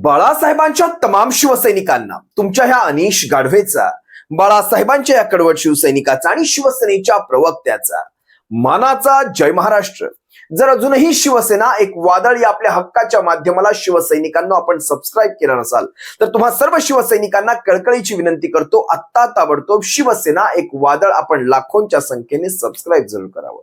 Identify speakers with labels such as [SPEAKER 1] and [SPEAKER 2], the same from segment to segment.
[SPEAKER 1] बाळासाहेबांच्या तमाम शिवसैनिकांना तुमच्या ह्या अनिश गाढवेचा, बाळासाहेबांच्या या कडवट शिवसैनिकाचा आणि शिवसेनेच्या प्रवक्त्याचा मानाचा जय महाराष्ट्र. जर अजूनही शिवसेना एक वादळ या आपल्या हक्काच्या माध्यमाला शिवसैनिकांना आपण सबस्क्राईब केलं नसाल तर तुम्हा सर्व शिवसैनिकांना कळकळीची विनंती करतो, आत्ता ताबडतोब शिवसेना एक वादळ आपण लाखोंच्या संख्येने सबस्क्राईब जरूर करावं.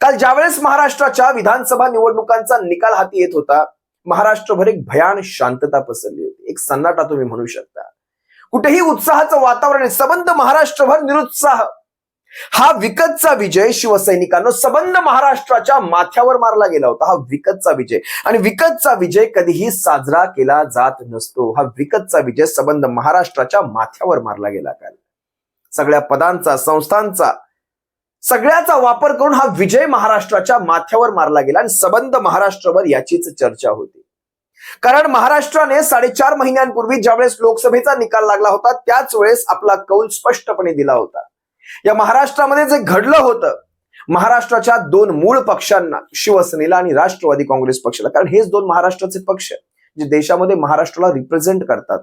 [SPEAKER 1] काल ज्यावेळेस महाराष्ट्राच्या विधानसभा निवडणुकांचा निकाल हाती येत होता, महाराष्ट्रभर एक भयान शांतता पसरली होती, एक सन्नाटा तुम्ही म्हणू शकता. कुठेही उत्साहाचं वातावरण आहे, सबंध महाराष्ट्रभर निरुत्साह. हा विकतचा विजय शिवसैनिकांना सबंध महाराष्ट्राच्या माथ्यावर मारला गेला होता. हा विकतचा विजय, आणि विकतचा विजय कधीही साजरा केला जात नसतो. हा विकतचा विजय सबंध महाराष्ट्राच्या माथ्यावर मारला गेला. काल सगळ्या पदांचा, संस्थांचा, सगळ्याचा वापर करून हा विजय महाराष्ट्राच्या माथ्यावर मारला गेला आणि सबंध महाराष्ट्रभर याचीच चर्चा होती. कारण महाराष्ट्राने 4.5 महिन्यांपूर्वी ज्यावेळेस लोकसभेचा निकाल लागला होता, त्याच वेळेस आपला कौल स्पष्टपणे दिला होता. या महाराष्ट्रामध्ये जे घडलं होतं, महाराष्ट्राच्या दोन मूळ पक्षांना, शिवसेनेला आणि राष्ट्रवादी काँग्रेस पक्षाला, कारण हेच दोन महाराष्ट्राचे पक्ष जे देशामध्ये महाराष्ट्राला रिप्रेझेंट करतात,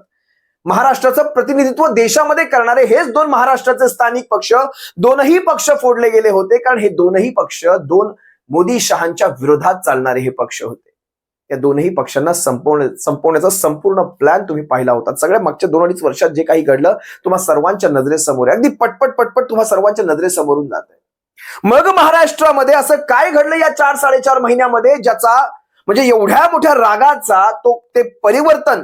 [SPEAKER 1] महाराष्ट्राचं प्रतिनिधित्व देशामध्ये करणारे हेच दोन महाराष्ट्राचे स्थानिक पक्ष, दोनही पक्ष फोडले गेले होते. कारण हे दोनही पक्ष दोन मोदी शहांच्या विरोधात चालणारे हे पक्ष होते. या दोनही पक्षांना संपवण्याचा संपूर्ण प्लॅन तुम्ही पाहिला होता. सगळ्या मागच्या 2-2.5 वर्षात जे काही घडलं तुम्हा सर्वांच्या नजरेसमोर आहे, अगदी पटपट तुम्हा सर्वांच्या नजरेसमोरून जात आहे. मग महाराष्ट्रामध्ये असं काय घडलं या 4-4.5 महिन्यामध्ये, ज्याचा म्हणजे एवढ्या मोठ्या रागाचा ते परिवर्तन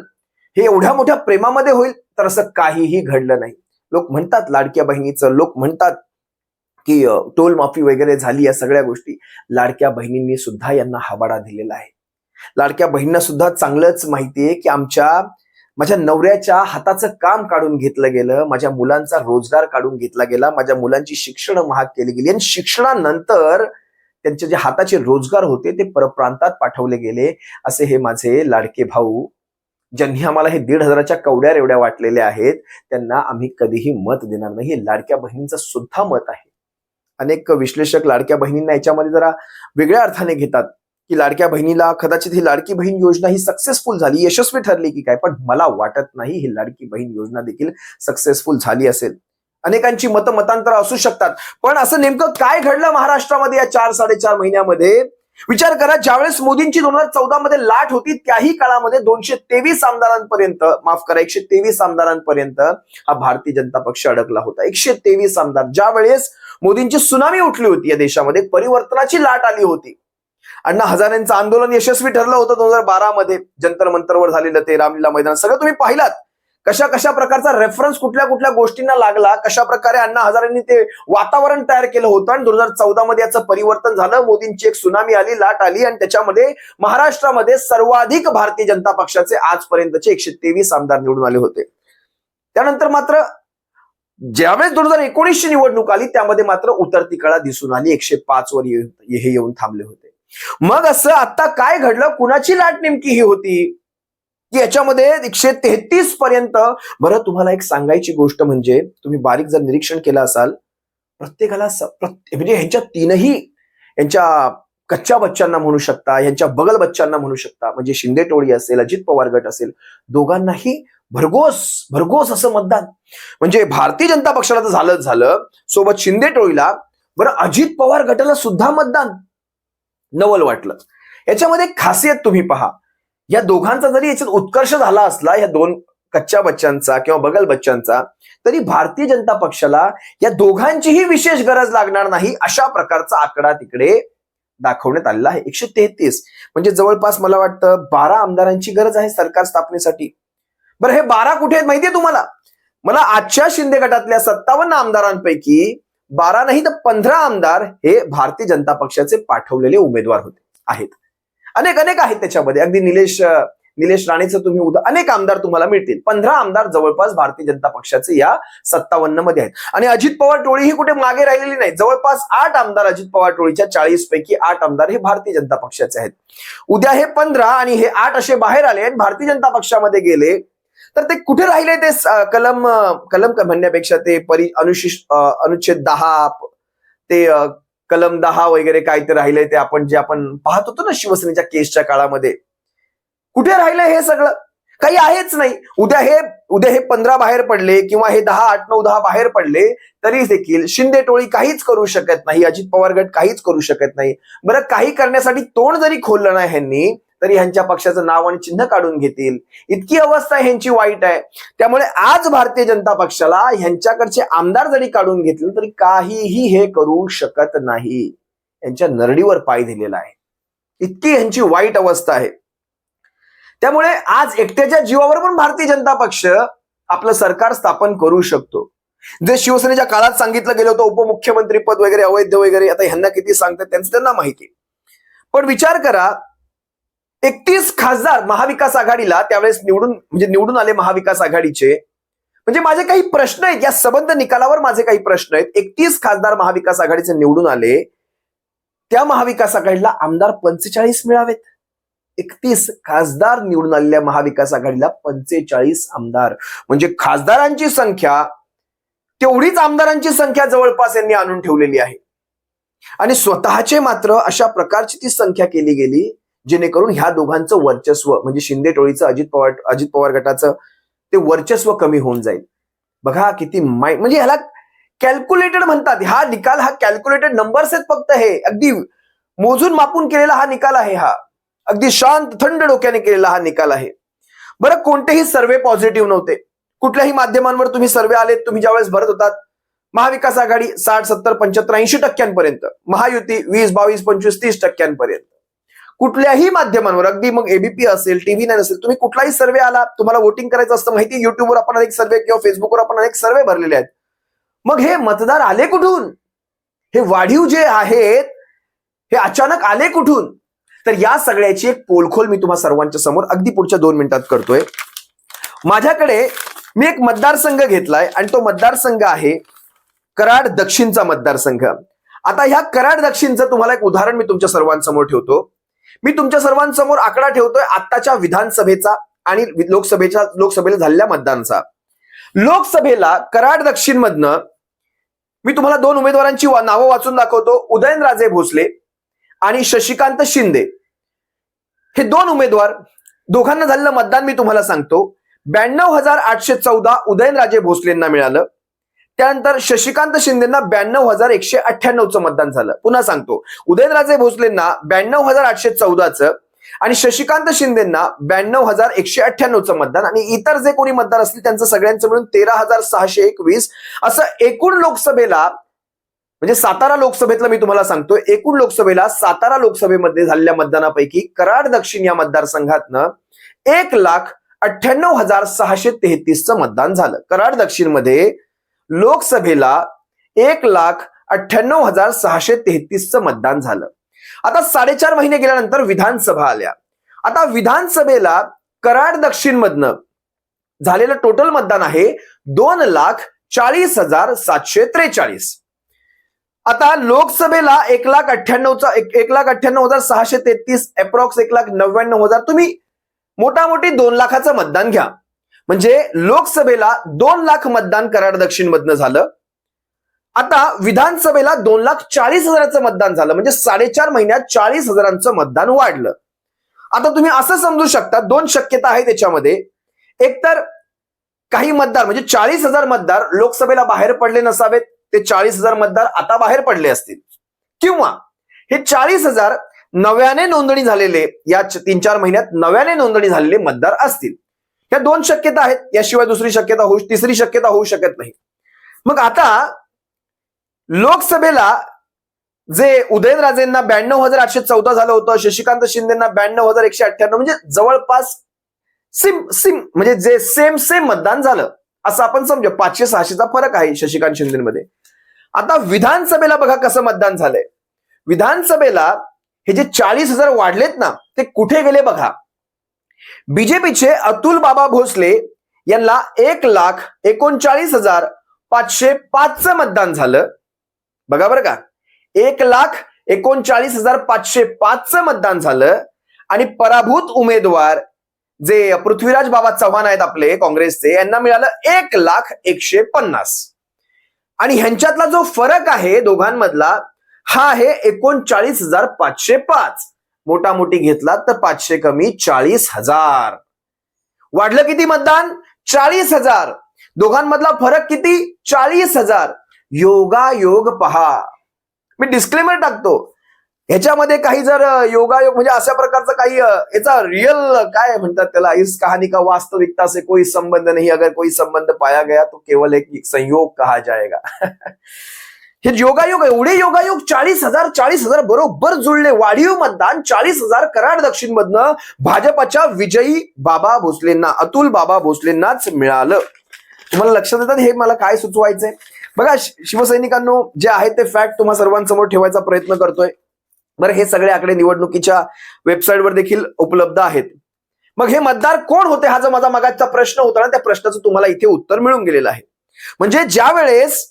[SPEAKER 1] हे एवढ्या मोठ्या प्रेमामध्ये होईल? तर असं काहीही घडलं नाही. लोक म्हणतात लाडक्या बहिणीचं, लोक म्हणतात की टोल माफी वगैरे झाली, या सगळ्या गोष्टी. लाडक्या बहिणींनी सुद्धा यांना हवाडा दिलेला आहे. लाडक्या बहिणींना सुद्धा चांगलंच माहितीये की माझ्या नवऱ्याच्या हाताचं काम काढून घेतलं गेलं, माझ्या मुलांचा रोजगार काढून घेतला गेला, माझ्या मुलांची शिक्षण महाग केली गेली, आणि शिक्षणानंतर त्यांचे जे हाताचे रोजगार होते ते परप्रांतात पाठवले गेले. असे हे माझे लाडके भाऊ, ज्यांनी आम्हाला हे 1,500च्या कवड्या रेवड्या वाटलेल्या आहेत, त्यांना आम्ही कधीही मत देणार नाही. हे लाडक्या बहिणींचं सुद्धा मत आहे. अनेक विश्लेषक लाडक्या बहिणींना याच्यामध्ये जरा वेगळ्या अर्थाने घेतात की लाडक्या बहिणीला कदाचित ही लाडकी बहीण योजना ही सक्सेसफुल झाली, यशस्वी ठरली की काय, पण मला वाटत नाही ही लाडकी बहीण योजना देखील सक्सेसफुल झाली असेल. अनेकांची मतांतर असू शकतात, पण असं नेमकं काय घडलं महाराष्ट्रामध्ये या 4-4.5 महिन्यामध्ये? विचार करा, ज्यावेळेस मोदींची 2014 मध्ये लाट होती, त्याही काळामध्ये 223 आमदारांपर्यंत, माफ करा 123 आमदारांपर्यंत हा भारतीय जनता पक्ष अडकला होता. 123 आमदार. ज्यावेळेस मोदींची सुनामी उठली होती या देशामध्ये, परिवर्तनाची लाट आली होती, अण्णा हजारेंचं आंदोलन यशस्वी ठरलं होतं 2012 मध्ये, जंतर मंतरवर झालेलं ते रामलीला मैदान, सगळं तुम्ही पाहिलात. कशा प्रकारचा रेफरन्स कुठल्या गोष्टींना लागला, कशा प्रकारे अण्णा हजारेंनी ते वातावरण तयार केलं होतं. आणि 2014 मध्ये याचं परिवर्तन झालं. मोदींची एक सुनामी आली, लाट आली, आणि त्याच्यामध्ये महाराष्ट्रामध्ये सर्वाधिक भारतीय जनता पक्षाचे आजपर्यंतचे 123 आमदार निवडून आले होते. त्यानंतर मात्र ज्यावेळेस 2019ची निवडणूक आली, त्यामध्ये मात्र उतरती कळा दिसून आली. 105 वर हे येऊन थांबले होते. मग असं आता काय घडलं? कुणाची लाट नेमकी ही होती की याच्यामध्ये 133 पर्यंत? बरं, तुम्हाला एक सांगायची गोष्ट म्हणजे, तुम्ही बारीक जर निरीक्षण केलं असाल, प्रत्येकाला म्हणजे ह्यांच्या तीनही, यांच्या कच्च्या बच्चांना म्हणू शकता, यांच्या बगल बच्चांना म्हणू शकता, म्हणजे शिंदे टोळी असेल, अजित पवार गट असेल, दोघांनाही भरघोस असं मतदान. म्हणजे भारतीय जनता पक्षाला तर झालं सोबत शिंदे टोळीला, बरं अजित पवार गटाला सुद्धा मतदान. नवल वाटलं. याच्यामध्ये खासियत तुम्ही पहा, या दोघांचा जरी याच्यात उत्कर्ष झाला असला, या दोन कच्च्या बच्चांचा किंवा बगल बच्चांचा, तरी भारतीय जनता पक्षाला या दोघांचीही विशेष गरज लागणार नाही, अशा प्रकारचा आकडा तिकडे दाखवण्यात आलेला आहे. 133 म्हणजे जवळपास मला वाटतं 12 आमदारांची गरज आहे सरकार स्थापनेसाठी. बरं, हे 12 कुठे आहेत माहितीये तुम्हाला? मला आजच्या शिंदे गटातल्या 57 आमदारांपैकी 12 नाही तर 15 आमदार हे भारतीय जनता पक्षाचे पाठवलेले उमेदवार आहेत. अनेक आहेत त्याच्यामध्ये. अगदी निलेश राणेचं तुम्ही अनेक आमदार तुम्हाला मिळतील. 15 आमदार जवळपास भारतीय जनता पक्षाचे या 57 मध्ये आहेत. आणि अजित पवार टोळी ही कुठे मागे राहिलेली नाही. जवळपास 8 आमदार अजित पवार टोळीच्या 40 पैकी 8 आमदार हे भारतीय जनता पक्षाचे आहेत. उद्या हे 15 आणि हे 8 असे बाहेर आले आणि भारतीय जनता पक्षामध्ये गेले, तर ते कुठे राहिले? ते कलम म्हणण्यापेक्षा ते अनुच्छेद 10, ते कलम 10 वगैरे काय ते राहिले, ते आपण पाहत होतो ना शिवसेनेच्या केसच्या काळामध्ये, कुठे राहिलं हे सगळं? काही आहेच नाही. उद्या हे 15 बाहेर पडले किंवा हे 10, 8, 9, 10 बाहेर पडले तरी देखील शिंदे टोळी काहीच करू शकत नाही, अजित पवार गट काहीच करू शकत नाही. बरं, काही करण्यासाठी तोंड जरी खोललं नाही ह्यांनी तरी ह्यांच्या पक्षाचं नाव आणि चिन्ह काढून घेतील, इतकी अवस्था ह्यांची वाईट आहे. त्यामुळे आज भारतीय जनता पक्षाला ह्यांच्याकडचे आमदार जरी काढून घेतले तरी काहीही हे करू शकत नाही. यांच्या नरडीवर पाय दिलेला आहे, इतकी ह्यांची वाईट अवस्था आहे. त्यामुळे आज एकट्याच्या जीवावर पण भारतीय जनता पक्ष आपलं सरकार स्थापन करू शकतो. जे शिवसेनेच्या काळात सांगितलं गेलं होतं उपमुख्यमंत्री पद वगैरे अवैध वगैरे, आता ह्यांना किती सांगतात त्यांचं त्यांना माहिती. पण विचार करा, 31 खासदार महाविकास आघाडीला त्यावेळेस निवडून आले महाविकास आघाडीचे. म्हणजे माझे काही प्रश्न आहेत या संबंध निकालावर, माझे काही प्रश्न आहेत. 31 खासदार महाविकास आघाडीचे निवडून आले, त्या महाविकास आघाडीला आमदार 45 मिळावेत. 31 खासदार निवडून आलेल्या महाविकास आघाडीला 45 आमदार, म्हणजे खासदारांची संख्या तेवढीच आमदारांची संख्या जवळपास यांनी आणून ठेवलेली आहे. आणि स्वतःचे मात्र अशा प्रकारची ती संख्या केली गेली जेणेकरून ह्या दोघांचं वर्चस्व, म्हणजे शिंदे टोळीचं अजित पवार गटाचं ते वर्चस्व कमी होऊन जाईल. बघा किती म्हणजे ह्याला कॅल्क्युलेटेड म्हणतात. हा निकाल हा कॅल्क्युलेटेड नंबर्स आहेत फक्त, हे अगदी मोजून मापून केलेला हा निकाल आहे. हा अगदी शांत थंड डोक्याने केलेला हा निकाल आहे. बरं, कोणतेही सर्वे पॉझिटिव्ह नव्हते. कुठल्याही माध्यमांवर तुम्ही सर्वे आले, तुम्ही ज्यावेळेस भरत होतात, महाविकास आघाडी 60, 70, 75, 80% महायुती 20, 22, 25, 30% कुठल्याही माध्यमांवर, अगदी मग एबीपी असेल, TV9 असेल, तुम्ही कुठलाही सर्वे आला, तुम्हाला वोटिंग करायचं असतं माहिती, युट्यूबवर आपण अनेक सर्वे किंवा फेसबुकवर आपण अनेक सर्वे भरलेले आहेत. मग हे मतदार आले कुठून? हे वाढीव जे आहेत हे अचानक आले कुठून? तर या सगळ्याची एक पोलखोल मी तुम्हा सर्वांच्या समोर अगदी पुढच्या 2 मिनिटात करतोय. माझ्याकडे मी एक मतदारसंघ घेतलाय आणि तो मतदारसंघ आहे कराड दक्षिणचा मतदारसंघ. आता ह्या कराड दक्षिणचं तुम्हाला एक उदाहरण मी तुमच्या सर्वांसमोर ठेवतो. मी तुमच्या सर्वांसमोर आकडा ठेवतोय आत्ताच्या विधानसभेचा आणि लोकसभेला झालेल्या मतदानाचा. लोकसभेला कराड दक्षिण मधनं मी तुम्हाला 2 उमेदवारांची नावं वाचून दाखवतो. उदयनराजे भोसले आणि शशिकांत शिंदे हे 2 उमेदवार, दोघांना झालेलं मतदान मी तुम्हाला सांगतो. 92,814 उदयनराजे भोसलेंना मिळालं. त्यानंतर शशिकांत शिंदेना 92,198चं मतदान झालं. पुन्हा सांगतो, उदयनराजे भोसलेंना 92,814चं आणि शशिकांत शिंदेना 92,198चं मतदान, आणि इतर जे कोणी मतदार असतील त्यांचं सगळ्यांचं मिळून 13,621 असं एकूण लोकसभेला, म्हणजे सातारा लोकसभेतलं मी तुम्हाला सांगतो, एकूण लोकसभेला सातारा लोकसभेमध्ये झालेल्या मतदानापैकी कराड दक्षिण या मतदारसंघातनं 1,98,633चं मतदान झालं. कराड दक्षिण मध्ये लोकसभेला 1,98,633चं मतदान झालं. आता 4.5 महिने गेल्यानंतर विधानसभा आल्या. आता विधानसभेला कराड दक्षिण मधनं झालेलं टोटल मतदान आहे 2,40,743. आता लोकसभेला 1,98,633 अप्रॉक्स 1,99,000, तुम्ही मोठामोठी 2 लाखाचं मतदान घ्या. म्हणजे लोकसभेला 2 लाख मतदान कराड दक्षिण मधनं झालं. आता विधानसभेला 2,40,000चं मतदान झालं. म्हणजे 4.5 महिन्यात 40,000चं मतदान वाढलं. आता तुम्ही असं समजू शकता, 2 शक्यता आहेत त्याच्यामध्ये. एकतर काही मतदार म्हणजे 40,000 मतदार लोकसभेला बाहेर पडले नसावेत, ते 40,000 मतदार आता बाहेर पडले असतील, किंवा हे 40,000 नव्याने नोंदणी झालेले, या 3-4 महिन्यात नव्याने नोंदणी झालेले मतदार असतील. या 2 शक्यता आहेत. याशिवाय तिसरी शक्यता होऊ शकत नाही. मग आता लोकसभेला जे उदयनराजेंना 92,814 झालं होतं, शशिकांत शिंदेना 92,198, म्हणजे जवळपास म्हणजे जे सेम मतदान झालं असं आपण समजू. 500-600चा फरक आहे शशिकांत शिंदेमध्ये. आता विधानसभेला बघा कसं मतदान झालंय. विधानसभेला हे जे 40,000 वाढलेत ना, ते कुठे गेले बघा. बीजेपीचे अतुल बाबा भोसले यांना 1,39,505चं मतदान झालं. बघा बरं का, 1,39,505चं मतदान झालं. आणि पराभूत उमेदवार जे पृथ्वीराज बाबा चव्हाण आहेत आपले काँग्रेसचे, यांना मिळालं 1,01,50. आणि ह्यांच्यातला जो फरक आहे दोघांमधला, हा आहे 39,505. मोठा मोठी घेतला तर 500 कमी 40,000. वाढलं किती मतदान? 40,000. दोघांमधला फरक किती? 40,000. योगायोग पहा. मी डिस्क्लेमर टाकतो, ह्याच्यामध्ये काही जर योगायोग म्हणजे अशा प्रकारचं काही याचा रियल काय म्हणतात त्याला, इस कहानी का वास्तविकता से कोई संबंध नहीं, अगर कोई संबंध पाया गया तो केवल एक संयोग कहा जाएगा. हे योगायोग, एवढे योगायोग 40,000 बरोबर जुळले. वाढीव मतदान 40,000 कराड दक्षिण मधनं भाजपच्या विजयी बाबा भोसलेंना, अतुल बाबा भोसलेंनाच मिळालं. तुम्हाला लक्षात येतात हे मला काय सुचवायचंय? बघा शिवसैनिकांनो, जे आहे ते फॅक्ट तुम्हा सर्वांसमोर ठेवायचा प्रयत्न करतोय. बरं, हे सगळे आकडे निवडणुकीच्या वेबसाईटवर देखील उपलब्ध आहेत. मग हे मतदार कोण होते, हा जो माझा मागाचा प्रश्न होता ना, त्या प्रश्नाचं तुम्हाला इथे उत्तर मिळून गेलेलं आहे. म्हणजे ज्या वेळेस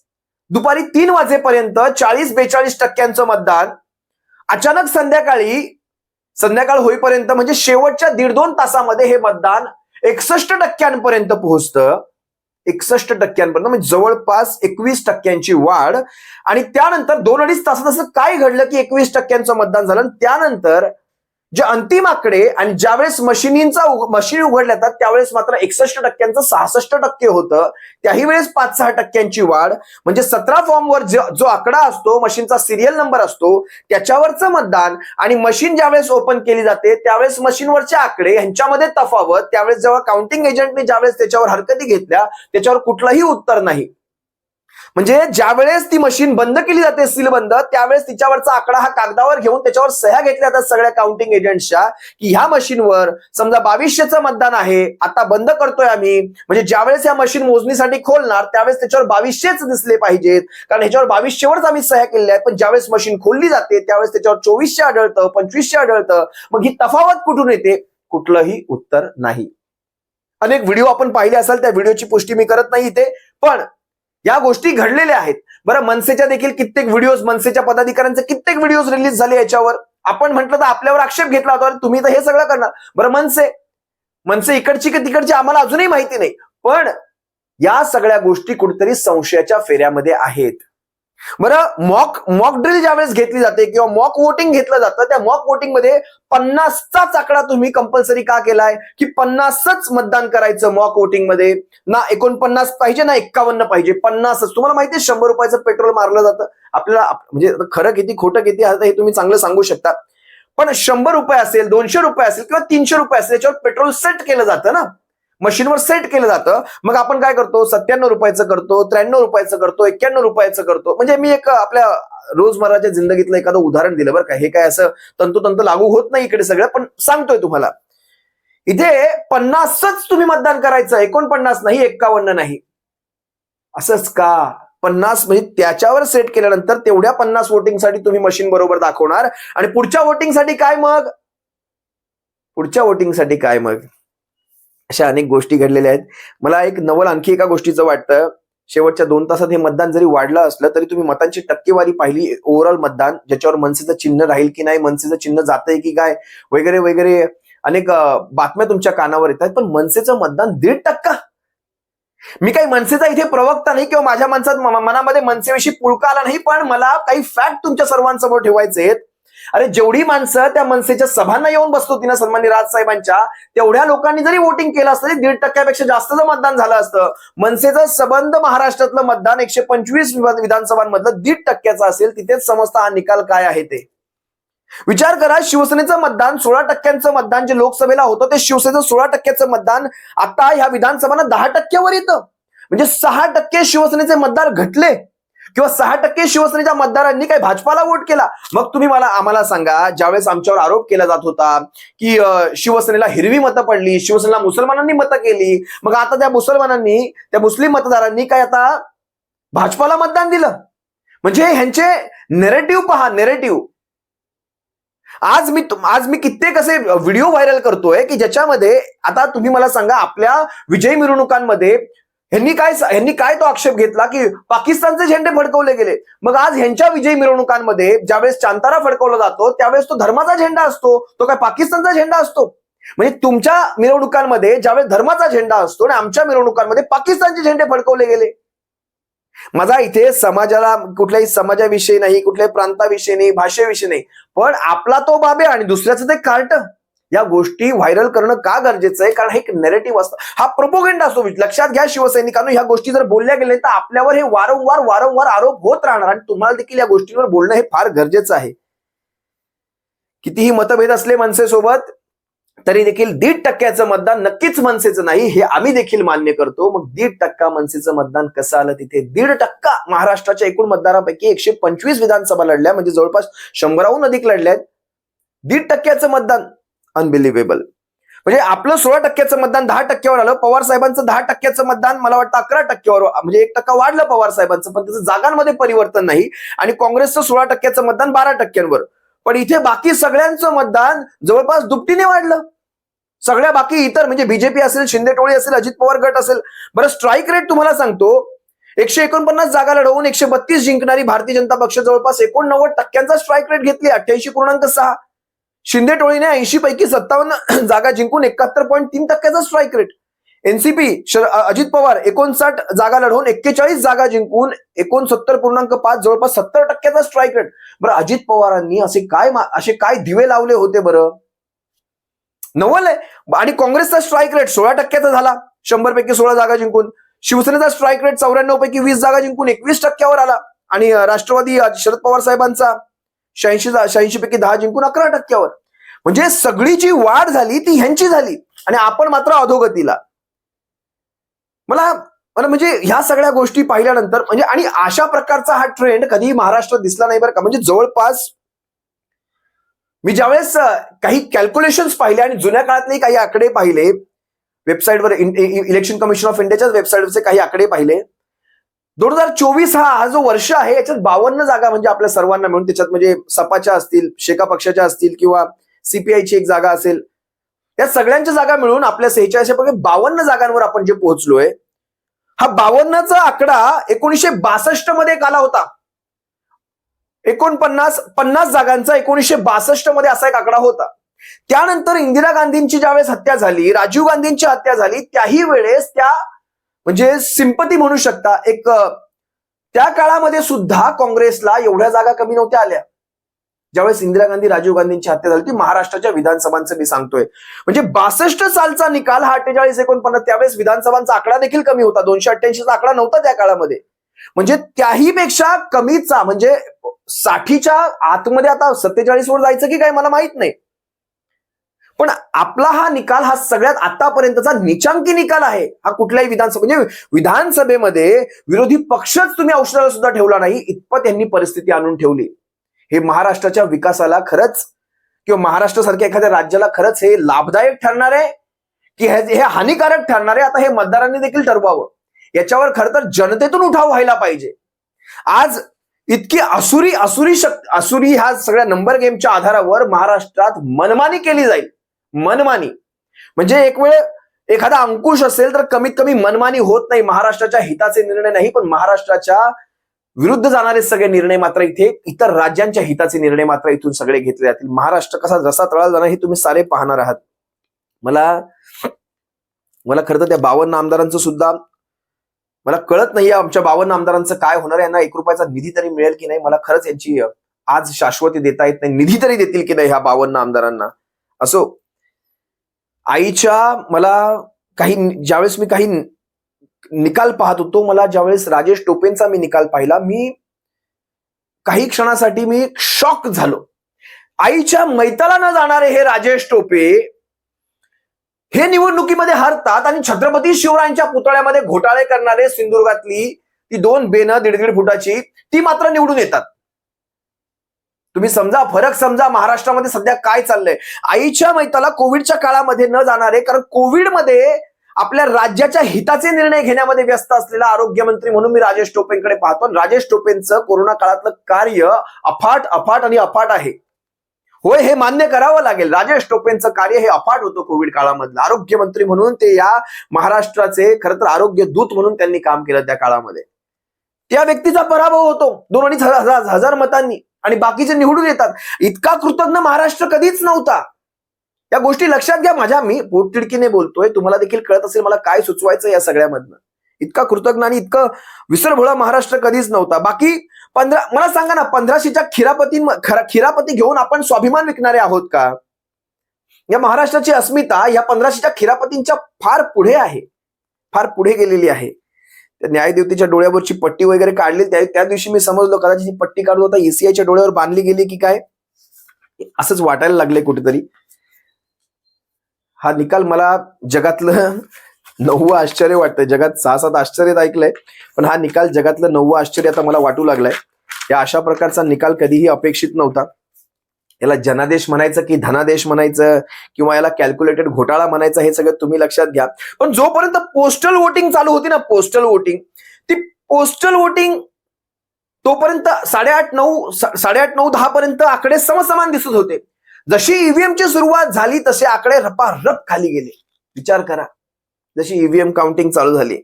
[SPEAKER 1] दुपारी 3 वाजेपर्यंत 40-42% मतदान अचानक संध्याकाळ होईपर्यंत म्हणजे शेवटच्या 1.5-2 तासामध्ये हे मतदान 61% पोहोचतं. 61% म्हणजे जवळपास 21% वाढ. आणि त्यानंतर 2-2.5 तासात असं काय घडलं की 21% मतदान झालं. त्यानंतर जे अंतिम आकडे आणि ज्यावेळेस मशीन उघडल्या जातात त्यावेळेस मात्र 61%चं 66% होतं. त्याही वेळेस 5-6% वाढ. म्हणजे 17 फॉर्मवर जो आकडा असतो, मशीनचा सिरियल नंबर असतो, त्याच्यावरचं मतदान आणि मशीन ज्यावेळेस ओपन केली जाते त्यावेळेस मशीनवरचे आकडे यांच्यामध्ये तफावत. त्यावेळेस जेव्हा काउंटिंग एजंटने ज्यावेळेस त्याच्यावर हरकती घेतल्या त्याच्यावर कुठलंही उत्तर नाही. म्हणजे ज्यावेळेस ती मशीन बंद केली जाते, सीलबंद, त्यावेळेस तिच्यावरचा आकडा हा कागदावर घेऊन त्याच्यावर सह्या घेतल्या जातात सगळ्या काउंटिंग एजंट्सच्या, की ह्या मशीनवर समजा 2200चं मतदान आहे, आता बंद करतोय आम्ही. म्हणजे ज्यावेळेस या मशीन मोजणीसाठी खोलणार त्यावेळेस त्याच्यावर 2200च दिसले पाहिजेत, कारण ह्याच्यावर 2200वरच आम्ही सह्या केलेल्या आहेत. पण ज्यावेळेस मशीन खोलली जाते त्यावेळेस त्याच्यावर 2400 आढळतं, 2500 आढळतं. मग ही तफावत कुठून येते? कुठलंही उत्तर नाही. अनेक व्हिडिओ आपण पाहिले असाल, त्या व्हिडिओची पुष्टी मी करत नाही इथे, पण या गोष्टी घडलेल्या आहेत. बरं, मनसेच्या देखील कित्येक व्हिडिओज, मनसेच्या पदाधिकाऱ्यांचे कित्येक व्हिडिओज रिलीज झाले याच्यावर. आपण म्हटलं तर आपल्यावर आक्षेप घेतला होता, तुम्ही तर हे सगळं करणार. बरं, मनसे इकडची की तिकडची आम्हाला अजूनही माहिती नाही, पण या सगळ्या गोष्टी कुठेतरी संशयाच्या फेऱ्यामध्ये आहेत. बरं, मॉक ड्रिल ज्यावेळेस घेतली जाते किंवा मॉक वोटिंग घेतलं जातं, त्या मॉक वोटिंग मध्ये 50चाच आकडा तुम्ही कंपल्सरी का केलाय, की 50च मतदान करायचं मॉक वोटिंग मध्ये? ना 49 पाहिजे ना 51 पाहिजे, 50च. तुम्हाला माहितीये 100 रुपयाचं पेट्रोल मारलं जातं आपल्याला. म्हणजे खरं किती खोटं किती हे तुम्ही चांगलं सांगू शकता. पण 100 रुपये असेल, 200 रुपये असेल किंवा 300 रुपये असेल, याच्यावर पेट्रोल सेट केलं जातं ना, मशीनवर सेट केलं जातं. मग आपण काय करतो? 97 रुपयाचं करतो, 93 रुपयाचं करतो, 91 रुपयाचं करतो. म्हणजे मी एक आपल्या रोजमर्राच्या जिंदगीतलं एखादं उदाहरण दिलं बरं का. हे काय असं तंतोतंत लागू होत नाही इकडे सगळं, पण सांगतोय तुम्हाला. इथे 50च तुम्ही मतदान करायचं, 49 नाही, 51 नाही. असंच का? 50 म्हणजे त्याच्यावर सेट केल्यानंतर तेवढ्या 50 वोटिंगसाठी तुम्ही मशीन बरोबर दाखवणार, आणि पुढच्या वोटिंगसाठी काय मग? अशा अनेक गोष्टी घडलेल्या आहेत. मला एक नवल आणखी एका गोष्टीचं वाटतं. शेवटच्या 2 तासात हे मतदान जरी वाढलं असलं तरी तुम्ही मतांची टक्केवारी पाहिली, ओव्हरऑल मतदान ज्याच्यावर मनसेचं चिन्ह राहील की नाही, मनसेचं चिन्ह जातंय की काय, वगैरे वगैरे अनेक बातम्या तुमच्या कानावर येतात. पण मनसेचं मतदान 1.5%. मी काही मनसेचा इथे प्रवक्ता नाही किंवा माझ्या मनामध्ये मनसेविषयी पुळका आला नाही, पण मला काही फॅक्ट तुमच्या सर्वांसमोर ठेवायचे आहेत. अरे, जेवढी माणसं त्या मनसेच्या सभांना येऊन बसत होती ना सन्माननीय राजसाहेबांच्या, तेवढ्या लोकांनी जरी वोटिंग केलं असतं, 1.5% जास्त जर मतदान झालं असतं. मनसेचं सबंध महाराष्ट्रातलं मतदान 125 विधानसभांमधलं 1.5% असेल. तिथेच समजता हा निकाल काय आहे ते. विचार करा, शिवसेनेचं मतदान 16%चं मतदान जे लोकसभेला होतं, ते शिवसेनेचं 16%चं मतदान आता ह्या विधानसभांना 10%वर येतं. म्हणजे 6% शिवसेनेचे मतदार घटले, किंवा 6% शिवसेनेच्या मतदारांनी काही भाजपाला वोट केला. मग तुम्ही आम्हाला सांगा, ज्यावेळेस आमच्यावर आरोप केला जात होता की शिवसेनेला हिरवी मतं पडली, शिवसेनेला मुसलमानांनी मतं केली, मग आता त्या मुस्लिम मतदारांनी काय आता भाजपाला मतदान दिलं? म्हणजे ह्यांचे नेरेटिव्ह पहा, नेरेटिव्ह. आज मी कित्येक असे व्हिडिओ व्हायरल करतोय की ज्याच्यामध्ये आता तुम्ही मला सांगा, आपल्या विजयी मिरवणुकांमध्ये ह्यांनी काय तो आक्षेप घेतला की पाकिस्तानचे झेंडे फडकवले गेले. मग आज ह्यांच्या विजयी मिरवणुकांमध्ये ज्यावेळेस चांतारा फडकवला जातो त्यावेळेस तो धर्माचा झेंडा असतो, तो काय पाकिस्तानचा झेंडा असतो? म्हणजे तुमच्या मिरवणुकांमध्ये ज्यावेळेस धर्माचा झेंडा असतो आणि आमच्या मिरवणुकांमध्ये पाकिस्तानचे झेंडे फडकवले गेले. माझा इथे समाजाला कुठल्याही समाजाविषयी नाही, कुठल्याही प्रांताविषयी नाही, भाषेविषयी नाही, पण आपला तो बाबे आणि दुसऱ्याचं ते कार्ट. या गोष्टी व्हायरल करणं का गरजेचं आहे? कारण हे एक नेरेटिव्ह असतं, हा प्रोपोगंडा असतो. लक्षात घ्या शिवसैनिकांनो, ह्या गोष्टी जर बोलल्या गेल्या तर आपल्यावर हे वारंवार आरोप होत राहणार आणि तुम्हाला देखील या गोष्टींवर बोलणं हे फार गरजेचं आहे. कितीही मतभेद असले मनसेसोबत तरी देखील 1.5% मतदान नक्कीच मनसेचं नाही, हे आम्ही देखील मान्य करतो. मग 1.5% मनसेचं मतदान कसं आलं तिथे? 1.5% महाराष्ट्राच्या एकूण मतदारापैकी 125 विधानसभा लढल्या, म्हणजे जवळपास 100हून अधिक लढल्यात. 1.5% मतदान, अनबिलिव्हेबल. म्हणजे आपलं 16% मतदान 10%वर आलं. पवार साहेबांचं 10% मतदान मला वाटतं 11%वर, म्हणजे 1% वाढलं पवार साहेबांचं, पण त्याचं जागांमध्ये परिवर्तन नाही. आणि काँग्रेसचं 16% मतदान 12%वर. पण इथे बाकी सगळ्यांचं मतदान जवळपास दुपटीने वाढलं. सगळ्या बाकी इतर म्हणजे बीजेपी असेल, शिंदे टोळी असेल, अजित पवार गट असेल. बरं, स्ट्राईक रेट तुम्हाला सांगतो, 149 जागा लढवून 132 जिंकणारी भारतीय जनता पक्ष जवळपास 89% स्ट्राईक रेट घेतली, 88.6. शिंदे टोळीने 80 पैकी 57 जागा जिंकून 71.3% strike rate. NCP Ajit Pawar 59 जागा लढवून 41 जागा जिंकून 69.5, जवळपास 70% स्ट्राईक रेट. बरं, अजित पवारांनी असे काय दिवे लावले होते बरं? नवल आहे. आणि काँग्रेसचा स्ट्राईक रेट 16% झाला, 100 पैकी 16 जागा जिंकून. शिवसेनेचा स्ट्राईक रेट 94 पैकी 20 जागा जिंकून 21%वर आला. आणि राष्ट्रवादी शरद पवार साहेबांचा 86 पैकी 10 जिंकून 11%वर. म्हणजे सगळी जी वाढ झाली ती ह्यांची झाली आणि आपण मात्र अधोगतीला. मला म्हणजे ह्या सगळ्या गोष्टी पाहिल्यानंतर म्हणजे, आणि अशा प्रकारचा हा ट्रेंड कधी महाराष्ट्रात दिसला नाही बरं का. म्हणजे जवळपास मी ज्यावेळेस काही कॅल्क्युलेशन्स पाहिले आणि जुन्या काळातले काही आकडे पाहिले, वेबसाईटवर इलेक्शन कमिशन ऑफ इंडियाच्याच वेबसाईटवरचे काही आकडे पाहिले, 2024 हा जो वर्ष आहे याच्यात 52 जागा म्हणजे आपल्या सर्वांना मिळून, त्याच्यात म्हणजे सपाच्या असतील, शेका पक्षाच्या असतील किंवा सीपीआयची एक जागा असेल, या सगळ्यांच्या जागा मिळून आपल्या 46 पैकी 52 जागांवर आपण जे पोहोचलोय. हा 52चा आकडा 1962 मध्ये एक आला होता. 50 जागांचा 1962 मध्ये असा एक आकडा होता. त्यानंतर इंदिरा गांधींची ज्यावेळेस हत्या झाली, राजीव गांधींची हत्या झाली, त्याही वेळेस त्या म्हणजे सिंपती म्हणू शकता एक, त्या काळामध्ये सुद्धा काँग्रेसला एवढ्या जागा कमी नव्हत्या आल्या. ज्यावेळेस इंदिरा गांधी, राजीव गांधींची हत्या झाली ती महाराष्ट्राच्या विधानसभांचं मी सांगतोय. म्हणजे 62 सालचा निकाल हा 48-49, त्यावेळेस विधानसभांचा आकडा देखील कमी होता. 288चा आकडा नव्हता त्या काळामध्ये. म्हणजे त्याही पेक्षा कमीचा, म्हणजे 60च्या आतमध्ये आता 47 वर जायचं की काय मला माहित नाही. पण आपला हा निकाल हा सगळ्यात आतापर्यंतचा निचांकी निकाल आहे. हा कुठल्याही विधानसभा म्हणजे विधानसभेमध्ये विरोधी पक्षच तुम्ही औषधाला सुद्धा ठेवला नाही, इतपत यांनी परिस्थिती आणून ठेवली. हे महाराष्ट्राच्या विकासाला खरंच किंवा महाराष्ट्रासारख्या एखाद्या राज्याला खरंच हे लाभदायक ठरणार आहे की हे हानिकारक ठरणार आहे? आता हे मतदारांनी देखील ठरवावं. याच्यावर खरं तर जनतेतून उठाव व्हायला पाहिजे. आज इतकी असुरी ह्या सगळ्या नंबर गेमच्या आधारावर महाराष्ट्रात मनमानी केली जाईल. मनमानी म्हणजे एक वेळ एखादा अंकुश असेल तर कमीत कमी मनमानी होत नाही. महाराष्ट्राच्या हिताचे निर्णय नाही, पण महाराष्ट्राच्या विरुद्ध जाणारे सगळे निर्णय मात्र इथे, इतर राज्यांच्या हिताचे निर्णय मात्र इथून सगळे घेतले जातील. महाराष्ट्र कसा जसा तळाला जाणार हे तुम्ही सारे पाहणार आहात. मला खरं तर त्या 52 आमदारांचं सुद्धा मला कळत नाहीये, आमच्या 52 आमदारांचं काय होणार आहे. यांना 1 रुपयाचा निधी तरी मिळेल की नाही, मला खरंच यांची आज शाश्वती देता येत नाही. निधी तरी देतील की नाही ह्या 52 आमदारांना. असो, मला ज्यावेळेस मी काही निकाल पाहत होतो, मला ज्यावेळेस राजेश टोपेंचा मी निकाल पाहिला, मी काही क्षणासाठी मी शॉक झालो. आईच्या मैताला न जाणारे हे राजेश टोपे हे निवडणुकीमध्ये हरतात आणि छत्रपती शिवरायांच्या पुतळ्यामध्ये घोटाळे करणारे सिंधुदुर्गातली ती 2 बेनं 1.5 फुटाची ती मात्र निवडून येतात. तुम्ही समजा, फरक समजा महाराष्ट्रामध्ये सध्या काय चाललंय. आईच्या मैताला कोविडच्या काळामध्ये न जाणारे, कारण कोविडमध्ये आपल्या राज्याच्या हिताचे निर्णय घेण्यामध्ये व्यस्त असलेला आरोग्यमंत्री म्हणून मी राजेश टोपेंकडे पाहतो. राजेश टोपेंचं कोरोना काळातलं कार्य अफाट आणि अफाट आहे. होय, हे मान्य करावं लागेल. राजेश टोपेंचं कार्य हे अफाट होतं कोविड काळामधलं. आरोग्यमंत्री म्हणून ते या महाराष्ट्राचे खरं तर आरोग्य दूत म्हणून त्यांनी काम केलं त्या काळामध्ये. त्या व्यक्तीचा पराभव होतो 2-2.5 हजार मतांनी आणि बाकीचे निवडून येतात. इतका कृतज्ञ महाराष्ट्र कधीच नव्हता. या गोष्टी लक्षात घ्या. मी पोटतिडकीने बोलतोय, तुम्हाला देखील कळत असेल मला काय सुचवायचं या सगळ्यामधनं. इतका कृतज्ञ आणि इतकं विसरभोळा महाराष्ट्र कधीच नव्हता. बाकी मला सांगा ना, 1500च्या खिरापती घेऊन आपण स्वाभिमान विकणारे आहोत का? या महाराष्ट्राची अस्मिता या 1500च्या खिरापतींच्या फार पुढे आहे, फार पुढे गेलेली आहे. त्या न्यायदेवतेच्या डोळ्यावरची पट्टी वगैरे काढली त्या दिवशी मी समजलो कदाचित ही पट्टी काढून होता ईसीआयच्या डोळ्यावर बांधली गेली की काय, असंच वाटायला लागले कुठेतरी. हा निकाल मला जगातलं 9वं आश्चर्य वाटतंय. जगात 6-7 आश्चर्य ऐकलंय, पण हा निकाल जगातलं 9वं आश्चर्य आता मला वाटू लागलाय. या अशा प्रकारचा निकाल कधीही अपेक्षित नव्हता. याला जनादेश म्हणायचं की धनादेश म्हणायचं किंवा याला कॅल्क्युलेटेड घोटाळा म्हणायचं हे सगळं तुम्ही लक्षात घ्या. पण जोपर्यंत पोस्टल वोटिंग चालू होती ना, पोस्टल वोटिंग, ती पोस्टल वोटिंग तोपर्यंत 8:30-9:10 पर्यंत आकडे समसमान दिसत होते. जशी ईव्हीएमची सुरुवात झाली तसे आकडे रपारप खाली गेले. विचार करा, जशी ईव्हीएम काउंटिंग चालू झाली.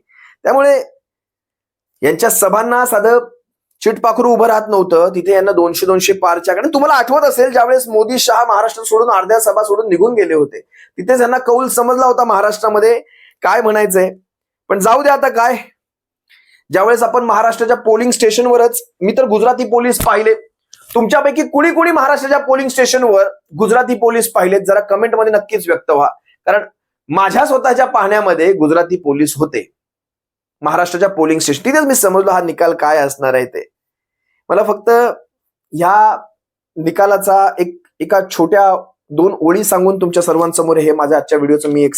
[SPEAKER 1] त्यामुळे यांच्या सभांना साधं चिटपाखरू उभं राहत नव्हतं. तिथे यांना 200 पारच्या आकडे. तुम्हाला आठवत असेल ज्यावेळेस मोदी शहा महाराष्ट्र सोडून अर्ध्या सभा सोडून निघून गेले होते, तिथेच यांना कौल समजला होता महाराष्ट्रामध्ये काय म्हणायचंय. पण जाऊ द्या आता काय. ज्यावेळेस आपण महाराष्ट्राच्या पोलिंग स्टेशनवरच, मी तर गुजराती पोलीस पाहिले, तुमच्यापैकी कुणी कुणी महाराष्ट्राच्या पोलिंग स्टेशनवर गुजराती पोलीस पाहिलेत जरा कमेंटमध्ये नक्कीच व्यक्त व्हा. कारण माझ्या स्वतःच्या पाहण्यामध्ये गुजराती पोलीस होते महाराष्ट्राच्या पोलिंग स्टेशन. तिथेच मी समजलो हा निकाल काय असणार आहे ते. मला फक्त ह्या निकालाचा एका छोट्या 2 ओळी सांगून तुमच्या सर्वांसमोर हे माझ्या आजच्या व्हिडिओचं मी एक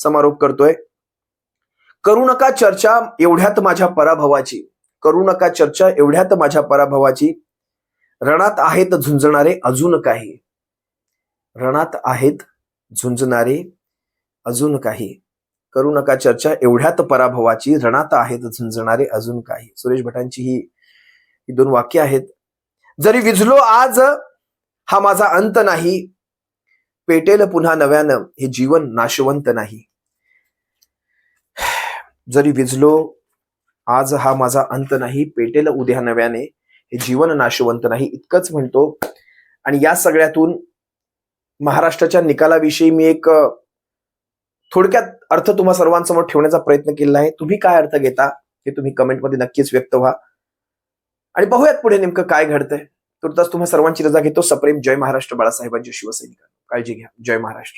[SPEAKER 1] समारोप करतोय. करू नका चर्चा एवढ्यात माझ्या पराभवाची, करू नका चर्चा एवढ्यात माझ्या पराभवाची, रणात आहेत झुंजणारे अजून काही, रणात आहेत झुंजणारे अजून काही, करू नका चर्चा एवढ्यात पराभवाची, रणात आहेत झुंजणारे अजून काही. सुरेश भटांची ही 2 वाक्य आहेत. जरी विझलो आज हा माझा अंत नाही, पेटेल पुन्हा नव्यानं हे जीवन नाशवंत नाही. जरी विझलो आज हा माझा अंत नाही, पेटेल उद्या नव्याने हे जीवन नाशवंत नाही, इतकंच म्हणतो. आणि या सगळ्यातून महाराष्ट्राच्या निकालाविषयी मी एक थोडक्यात अर्थ तुम्हा सर्वांसमोर ठेवण्याचा प्रयत्न केला आहे. तुम्ही काय अर्थ घेता हे तुम्ही कमेंटमध्ये नक्कीच व्यक्त व्हा आणि पाहूयात पुढे नेमकं काय घडतंय. तुर्तास तुम्हा सर्वांची रजा घेतो. सप्रेम जय महाराष्ट्र. बाळासाहेबांच्या शिवसैनिकांनो काळजी घ्या. जय महाराष्ट्र.